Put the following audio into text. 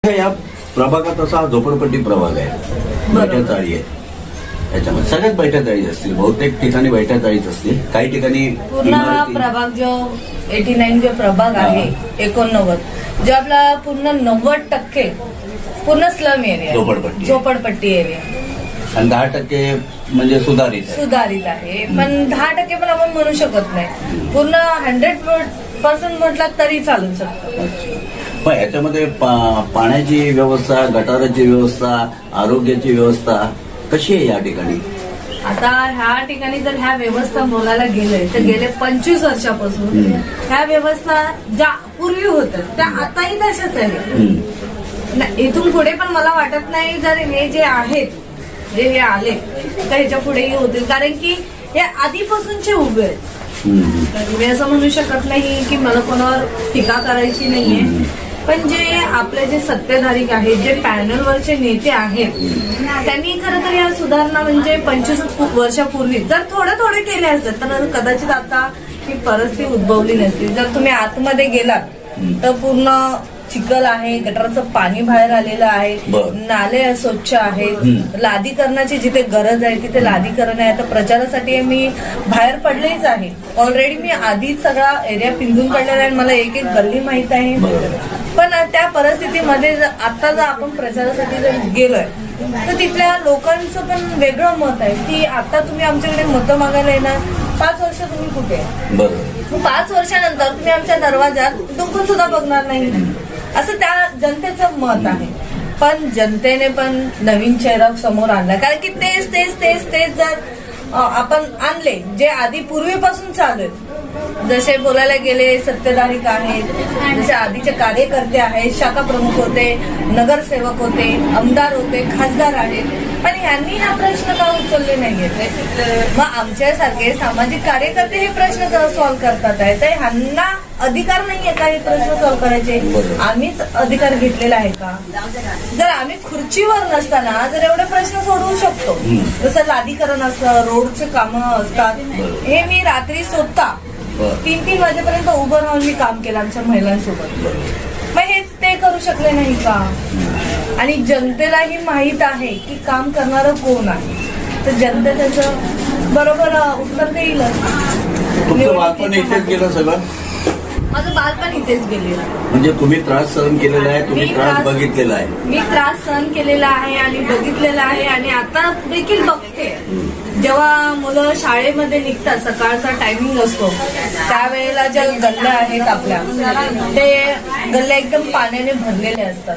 या प्रभागात असा झोपडपट्टी प्रभाग आहे, बैठ्या चाळी आहे. याच्यामध्ये सगळ्यात बैठ्या चाळी असतील, बहुतेक ठिकाणी बैठ्या चाळीच असतील, काही ठिकाणी पूर्ण हा प्रभाग जो 89 जो प्रभाग आहे 89 जो आपला पूर्ण 90% पूर्ण स्लम एरिया, झोपडपट्टी एरिया आणि 10% म्हणजे सुधारित आहे. पण 10% पण आपण म्हणू शकत नाही, पूर्ण 100% म्हटलं तरी चालू शकतं. पण याच्यामध्ये पाण्याची व्यवस्था, गटाराची व्यवस्था, आरोग्याची व्यवस्था कशी आहे या ठिकाणी? आता ह्या ठिकाणी जर ह्या व्यवस्था बोलायला गेले तर गेले 25 वर्षापासून ह्या व्यवस्था ज्या पूर्वी होत्या त्या आताही तशाच आहेत. इथून पुढे पण मला वाटत नाही जर हे जे आहेत जे हे आले तर ह्याच्या पुढेही होतील, कारण की हे आधीपासूनचे उभे आहेत. मी असं म्हणू शकत नाही की मला कोणावर टीका करायची नाहीये, पण जे आपले जे सत्ताधारी आहेत, जे पॅनलवरचे नेते आहेत, त्यांनी खरं तर या सुधारणा म्हणजे 25 वर्षापूर्वी जर थोडे केले असते तर कदाचित आता ही परिस्थिती उद्भवली नसती. जर तुम्ही आतमध्ये गेलात तर पूर्ण चिखल आहे, गटाराचं पाणी बाहेर आलेलं आहे, नाले स्वच्छ आहेत, लादीकरणाची जिथे गरज आहे तिथे लादीकरण आहे. आता प्रचारासाठी मी बाहेर पडलेच आहे ऑलरेडी. मी आधीच सगळा एरिया पिंजून काढलेला आहे, मला एक गल्ली माहित आहे. पण त्या परिस्थितीमध्ये आता जर आपण प्रचारासाठी जर गेलोय तर तिथल्या लोकांचं पण वेगळं मत आहे की आता तुम्ही आमच्याकडे मतं मागायला येणार, 5 वर्ष तुम्ही कुठे? 5 वर्षानंतर तुम्ही आमच्या दरवाजात डुंकून सुद्धा बघणार नाही, असं त्या जनतेचं मत आहे. पण जनतेने पण नवीन चेहरा समोर आणला, कारण की तेच जर आपण आणले जे आधी पूर्वीपासून चालू आहेत, जसे बोलायला गेले सत्ताधारी आहेत, जसे आधीचे कार्यकर्ते आहेत, शाखा प्रमुख होते, नगरसेवक होते, आमदार होते, खासदार आहेत, पण यांनी हा प्रश्न का उचलले नाहीये? मग आमच्यासारखे सामाजिक कार्यकर्ते हे प्रश्न सॉल्व्ह करतात आहे, तर ह्यांना अधिकार नाहीये का हे प्रश्न सॉल्व्ह करायचे? आम्हीच अधिकार घेतलेला आहे का? जर आम्ही खुर्चीवर नसताना जर एवढे प्रश्न सोडवू शकतो, जसं लादीकरण असतं, रोडचे कामं असतात, हे मी रात्री स्वतः 3-3 वाजेपर्यंत उभं राहून मी काम केलं आमच्या महिलांसोबत, मग हे ते करू शकले नाही का? आणि जनतेलाही माहित आहे की काम करणारं कोण आहे, तर जनता त्याचं बरोबर उत्तर देईलच. सगळं माझं बालपण इथेच गेलेलं. म्हणजे तुम्ही त्रास सहन केलेला आहे, तुम्ही त्रास बघितलेला आहे. मी त्रास सहन केलेला आहे आणि बघितलेला आहे, आणि आता देखील बघते. जेव्हा मुलं शाळेमध्ये निघतात, सकाळचा टायमिंग असतो, त्यावेळेला ज्या गल्ल्या आहेत आपल्या, ते गल्ल्या एकदम पाण्याने भरलेले असतात.